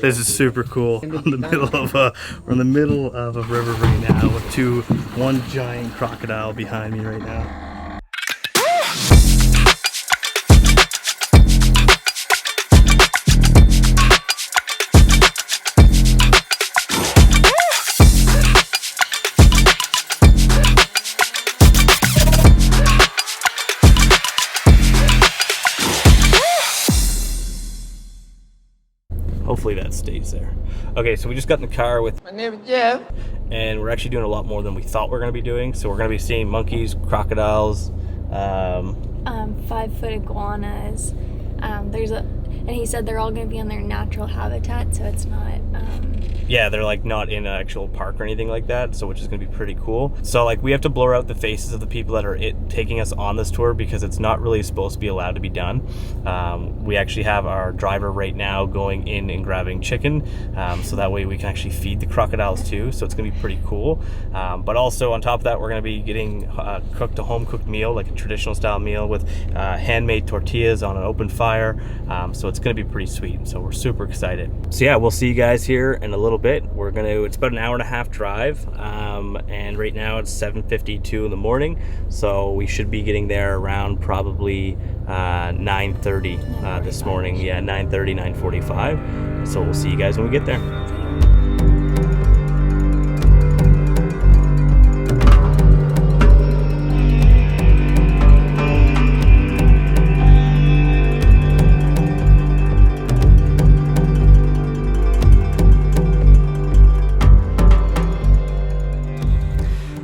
This is super cool. We're in the middle of a river right now with one giant crocodile behind me right now. Hopefully that stays there. Okay, so we just got in the car with... My name is Jeff. And we're actually doing a lot more than we thought we were going to be doing. So we're going to be seeing monkeys, crocodiles, 5-foot iguanas. And he said they're all going to be in their natural habitat, so it's not... Yeah, they're like not in an actual park or anything like that, so which is going to be pretty cool. So like we have to blur out the faces of the people that are taking us on this tour because it's not really supposed to be allowed to be done. We actually have our driver right now going in and grabbing chicken, so that way we can actually feed the crocodiles too, so it's going to be pretty cool. But also on top of that, we're going to be getting cooked a home-cooked meal, like a traditional style meal with handmade tortillas on an open fire, so it's going to be pretty sweet. So we're super excited. So yeah, we'll see you guys here in a little bit. It's about an hour and a half drive, and right now it's 7:52 in the morning, so we should be getting there around probably 9:30 this morning. Yeah, 9:30, 9:45. So we'll see you guys when we get there.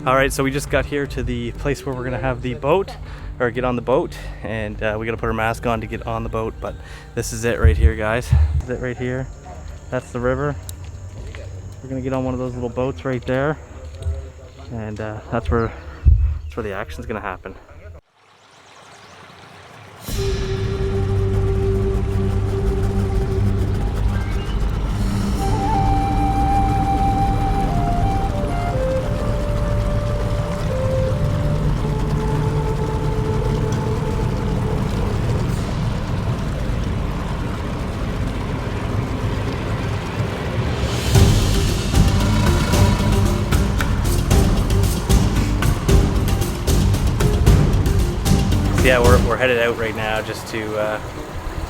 All right, so we just got here to the place where we're gonna have the boat, or get on the boat, and we gotta put our mask on to get on the boat, but this is it right here, guys. This is it right here. That's the river. We're gonna get on one of those little boats right there, and that's where the action's gonna happen. Yeah, we're headed out right now just to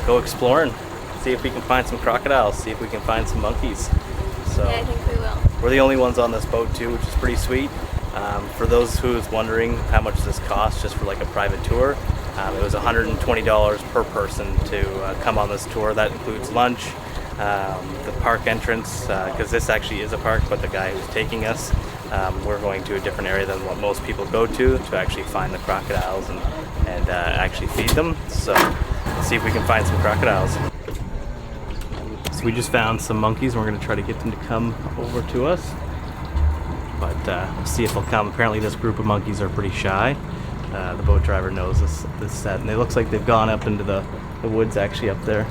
go exploring, see if we can find some crocodiles, see if we can find some monkeys. So yeah, I think we will. We're the only ones on this boat too, which is pretty sweet. For those who's wondering how much this costs just for like a private tour, it was $120 per person to come on this tour. That includes lunch, the park entrance, because this actually is a park, but the guy who's taking us, we're going to a different area than what most people go to actually find the crocodiles and actually feed them. So let's see if we can find some crocodiles. So we just found some monkeys and we're going to try to get them to come over to us, but we'll see if they'll come. Apparently this group of monkeys are pretty shy. The boat driver knows this set, and it looks like they've gone up into the woods actually up there.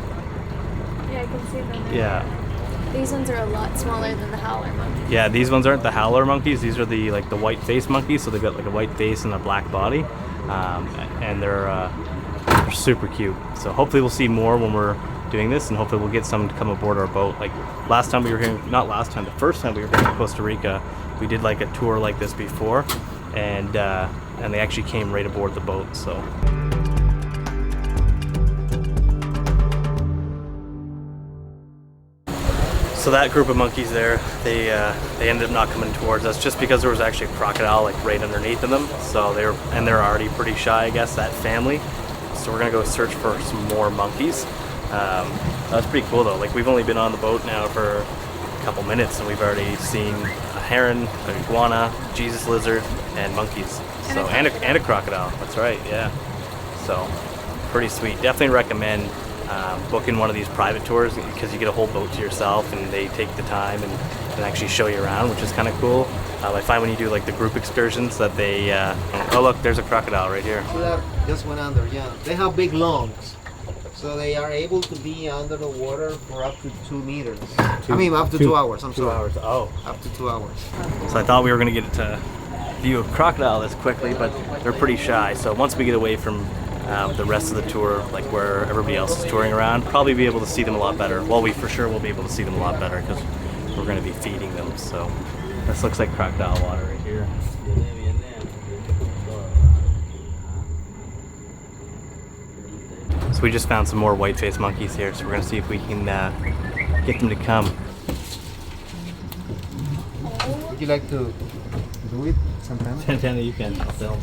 Yeah, I can see them. Yeah. These ones are a lot smaller than the howler monkeys. Yeah, these ones aren't the howler monkeys. These are the white face monkeys. So they've got like a white face and a black body, and they're super cute. So hopefully we'll see more when we're doing this, and hopefully we'll get some to come aboard our boat. Like last time we were here, the first time we were here in Costa Rica, we did like a tour like this before, and they actually came right aboard the boat. So that group of monkeys there, they ended up not coming towards us just because there was actually a crocodile like right underneath of them. So they're already pretty shy, I guess, that family. So we're gonna go search for some more monkeys. That's pretty cool though. Like we've only been on the boat now for a couple minutes and we've already seen a heron, an iguana, Jesus lizard, and monkeys. So and a crocodile. That's right, yeah. So pretty sweet. Definitely recommend booking one of these private tours because you get a whole boat to yourself and they take the time and actually show you around, which is kind of cool. I find when you do like the group excursions that they oh look, there's a crocodile right here. Just went under. Yeah, they have big lungs, so they are able to be under the water for up to 2 meters. Up to 2 hours. I'm sorry. 2 hours. Oh, up to 2 hours. So I thought we were gonna get to view a crocodile this quickly, but they're pretty shy. So once we get away from the rest of the tour, like where everybody else is touring around, probably be able to see them a lot better. Well, we for sure will be able to see them a lot better because we're going to be feeding them. So this looks like crocodile water right here. So we just found some more white-faced monkeys here, so we're going to see if we can get them to come. Would you like to do it sometime? Santana, you can. I'll film.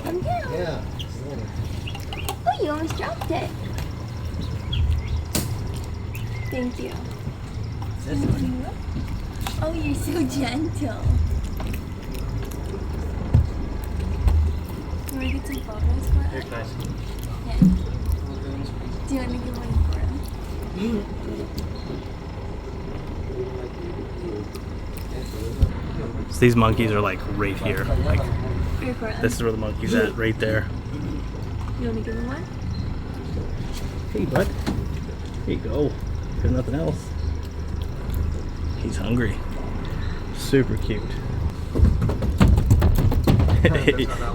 Come down. Yeah. Oh, you almost dropped it. Thank you. Thank you. Oh, you're so gentle. You want to get some photos for us? Here, guys. Yeah. Do you want to get one for him? So these monkeys are like right here. Like Here for us. this is where the monkey's at, right there. You want to give him one? Hey, bud. Here you go. There's nothing else. He's hungry. Super cute.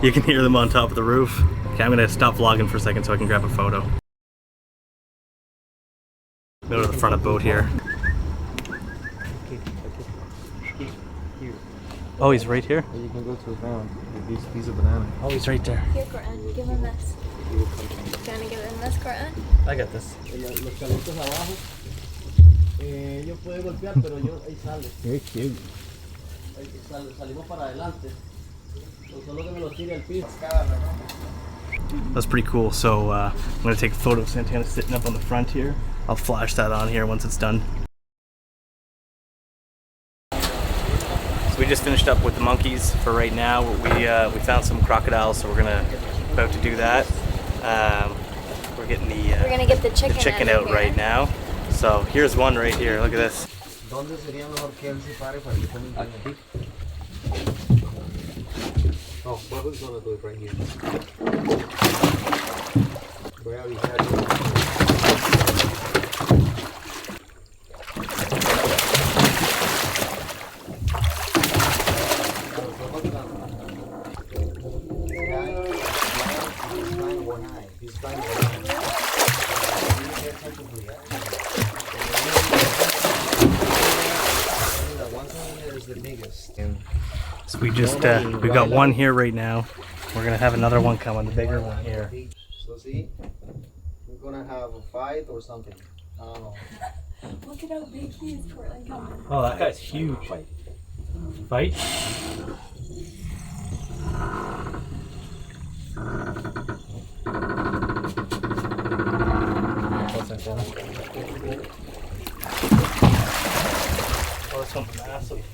You can hear them on top of the roof. Okay, I'm gonna stop vlogging for a second so I can grab a photo. Go to the front of the boat here. Oh, he's right here? You can go to the ground with this piece of banana. Oh, he's right there. Here, Coran. Give him this. You want to give him this, Coran? I got this. Los calitos abajo, ellos pueden golpear, pero ellos ahí sale. Very cute. Salimos para adelante. Solo que me los tire al piso. That's pretty cool. So I'm gonna take a photo of Santana sitting up on the front here. I'll flash that on here once it's done. So we just finished up with the monkeys for right now. We found some crocodiles, so we're about to do that. We're getting We're going to get the chicken out right now. So here's one right here. Look at this. ¿Dónde sería mejor que él se pare para que tomen aquí? Oh, what was gonna do it right here? Voy a avisar. He's trying to the biggest. So we just we got one here right now. We're gonna have another one coming, the bigger one here. So see, we're gonna have a fight or something. I don't know. Look at how big he is, Coran. Come on. Oh, that guy's huge. Fight? Oh, this one's massive.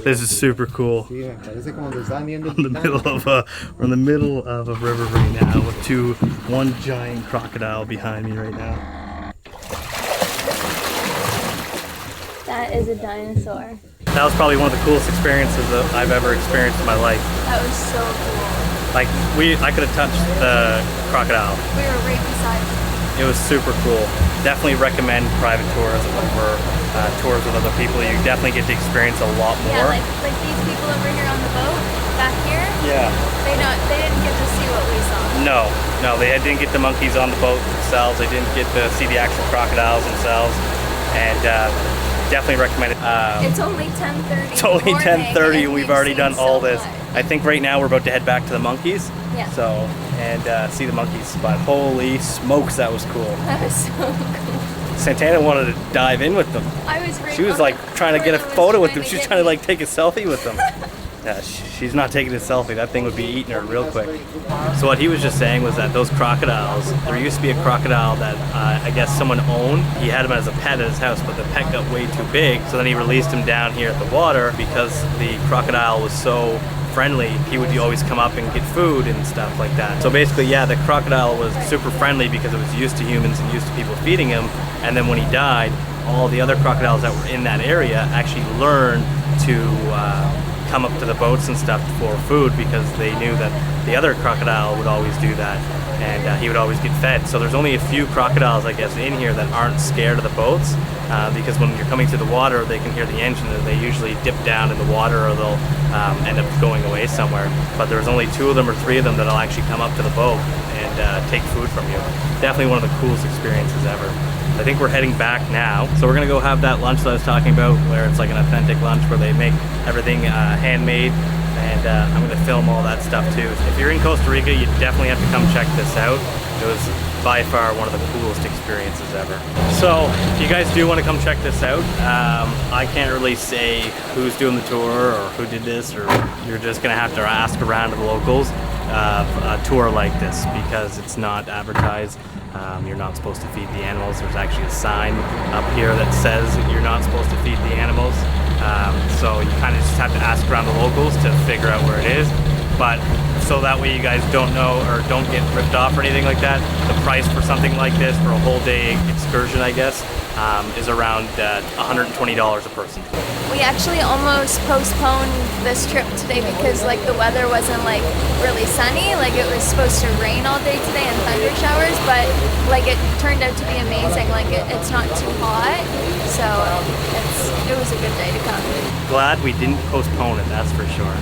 This is super cool. Yeah, parece como te están viendo. We're in the middle of a river right now with one giant crocodile behind me right now. That is a dinosaur. That was probably one of the coolest experiences that I've ever experienced in my life. That was so cool. Like I could have touched the crocodile. We were right beside him. It was super cool. Definitely recommend private tours over tours with other people. You definitely get to experience a lot more. Yeah, like these people over here on the boat back here. Yeah. They didn't get to see what we saw. No, they didn't get the monkeys on the boat themselves. They didn't get to see the actual crocodiles themselves, and definitely recommend it. It's only 10:30. It's only 10:30, and we've already done all this. Much. I think right now we're about to head back to the monkeys. Yeah. So and see the monkeys. But holy smokes, that was cool. That was so cool. Santana wanted to dive in with them. I was. Right She was like trying to get a Coran was photo with them. trying to She's get trying to me. like take a selfie with them. Yeah, she's not taking a selfie. That thing would be eating her real quick. So what he was just saying was that those crocodiles, there used to be a crocodile that I guess someone owned. He had him as a pet at his house, but the pet got way too big. So then he released him down here at the water because the crocodile was so friendly. He would always come up and get food and stuff like that. So basically, yeah, the crocodile was super friendly because it was used to humans and used to people feeding him. And then when he died, all the other crocodiles that were in that area actually learned to come up to the boats and stuff for food, because they knew that the other crocodile would always do that, and he would always get fed. So there's only a few crocodiles, I guess, in here that aren't scared of the boats, because when you're coming to the water, they can hear the engine, and they usually dip down in the water, or they'll end up going away somewhere. But there's only 2 of them or 3 of them that'll actually come up to the boat and take food from you. Definitely one of the coolest experiences ever. I think we're heading back now, so we're gonna go have that lunch that I was talking about, where it's like an authentic lunch where they make everything handmade, and I'm gonna film all that stuff too. If you're in Costa Rica, you definitely have to come check this out. It was by far one of the coolest experiences ever. So if you guys do want to come check this out, I can't really say who's doing the tour or who did this, or you're just gonna have to ask around to the locals a tour like this, because it's not advertised. You're not supposed to feed the animals. There's actually a sign up here that says you're not supposed to feed the animals. So you kind of just have to ask around the locals to figure out where it is. But so that way you guys don't know or don't get ripped off or anything like that, the price for something like this, for a whole day excursion, I guess, is around $120 a person. We actually almost postponed this trip today because like the weather wasn't like really sunny. Like it was supposed to rain all day today and thunder showers, but like it turned out to be amazing. Like it's not too hot, so it was a good day to come. Glad we didn't postpone it, that's for sure.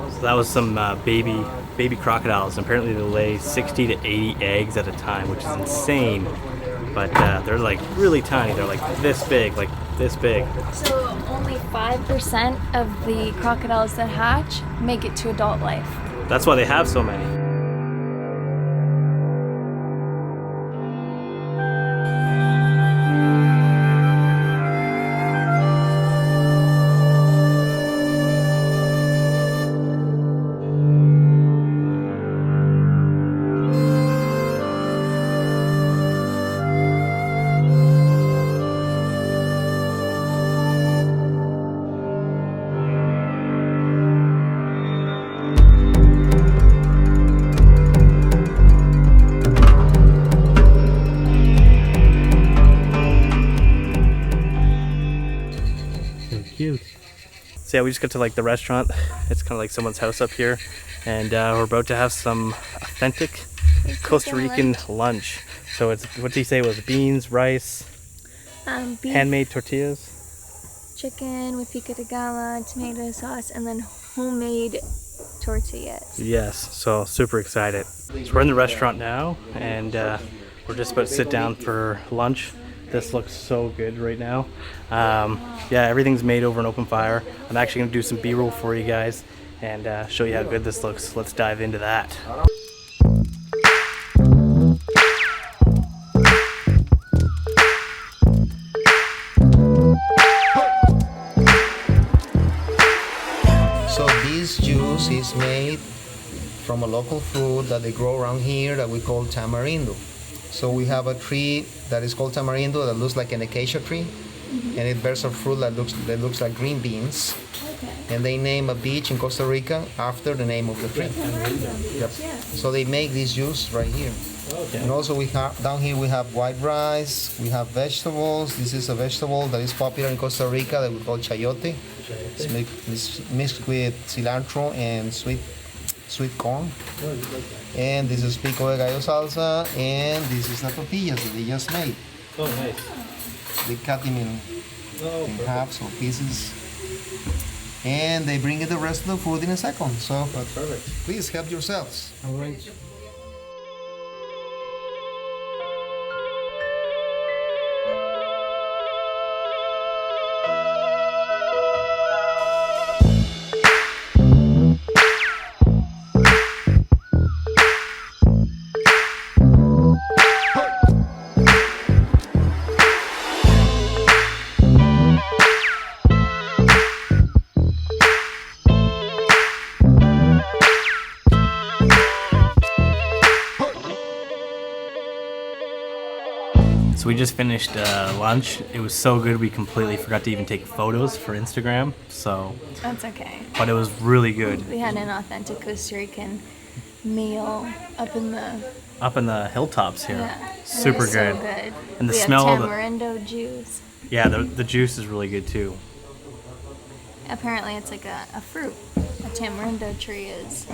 So that was some baby crocodiles. Apparently they lay 60 to 80 eggs at a time, which is insane. But they're like really tiny. They're like this big, like this big. So only 5% of the crocodiles that hatch make it to adult life. That's why they have so many. Cute. So yeah, we just got to like the restaurant. It's kind of like someone's house up here, and we're about to have some authentic Costa Rican lunch. So it's, what did he say it was? Beans, rice, Beef, handmade tortillas, chicken with pico de gala, tomato sauce, and then homemade tortillas. Yes, so super excited. So we're in the restaurant now, and we're just about to sit down for lunch. This looks so good right now. Yeah, everything's made over an open fire. I'm actually gonna do some B-roll for you guys and show you how good this looks. Let's dive into that. So this juice is made from a local fruit that they grow around here that we call tamarindo. So we have a tree that is called tamarindo that looks like an acacia tree, and it bears a fruit that looks like green beans. Okay. And they name a beach in Costa Rica after the name of the tree. Yep. So they make this juice right here. Okay. And also we have down here we have white rice, we have vegetables. This is a vegetable that is popular in Costa Rica that we call chayote. It's mixed with cilantro and sweet corn. And this is pico de gallo salsa, and this is the tortillas that they just made. Oh, nice. They cut them in halves or pieces, and they bring you the rest of the food in a second. So That's perfect. please help yourselves. All right. So we just finished lunch. It was so good we completely forgot to even take photos for Instagram. So That's okay. but it was really good. We had an authentic Costa Rican meal up in the hilltops here. Yeah, Super it was good. So good. And the we smell have of tamarindo juice. Yeah, the juice is really good too. Apparently, it's like a fruit. A tamarindo tree is.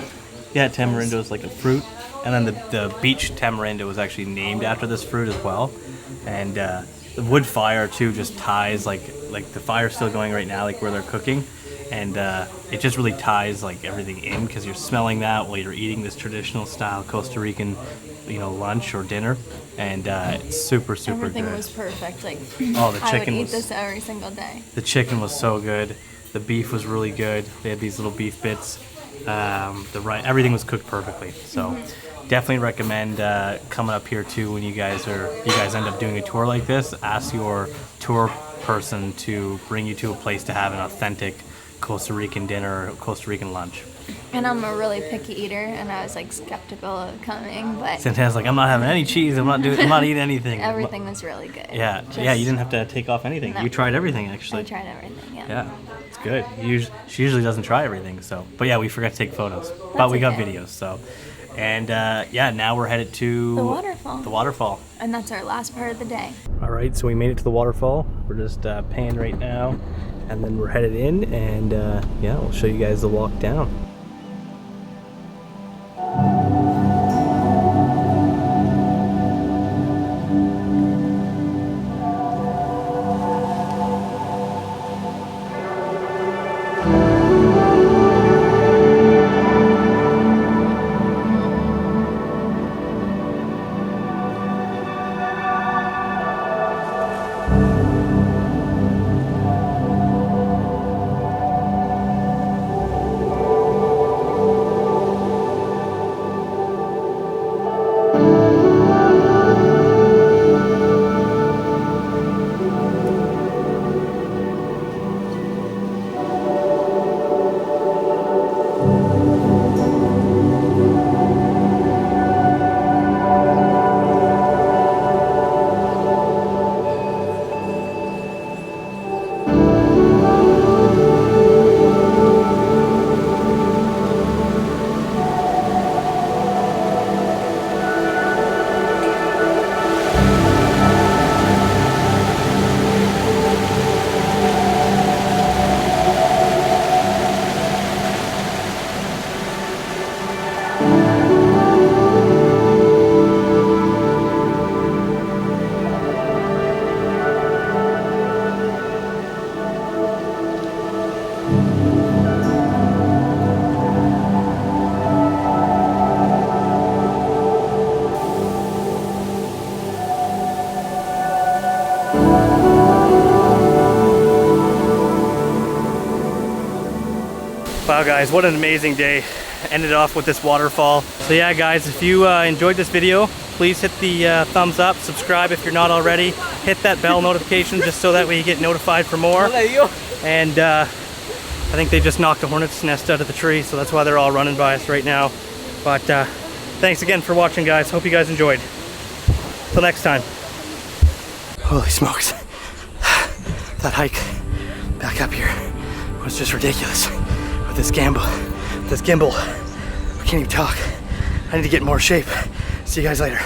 Yeah, tamarindo is like a fruit, and then the beach tamarindo was actually named after this fruit as well. And the wood fire too just ties like the fire's still going right now, like where they're cooking, and it just really ties like everything in because you're smelling that while you're eating this traditional style Costa Rican, lunch or dinner, and it's super Everything good. Was perfect. Like Oh, the chicken I would eat was. this every single day. The chicken was so good. The beef was really good. They had these little beef bits. Everything was cooked perfectly. So definitely recommend coming up here too when you guys end up doing a tour like this. Ask your tour person to bring you to a place to have an authentic Costa Rican dinner or Costa Rican lunch. And I'm a really picky eater, and I was like skeptical of coming, but Santana's like, I'm not having any cheese. I'm not eating anything. everything was really good. Yeah, yeah. You didn't have to take off anything. No. You tried everything actually. I tried everything. Yeah. Yeah, it's good. She usually doesn't try everything, so. But yeah, we forgot to take photos, but we got okay. videos, so. And now we're headed to The waterfall. The waterfall. And that's our last part of the day. All right, so we made it to the waterfall. We're just paying right now, and then we're headed in, and we'll show you guys the walk down. Wow guys, what an amazing day. Ended off with this waterfall. So yeah guys, if you enjoyed this video, please hit the thumbs up, subscribe if you're not already, hit that bell notification just so that way you get notified for more. And I think they just knocked a hornet's nest out of the tree, so that's why they're all running by us right now. But thanks again for watching guys, hope you guys enjoyed. Till next time. Holy smokes, that hike back up here was just ridiculous. With this gimbal, I can't even talk. I need to get in more shape. See you guys later.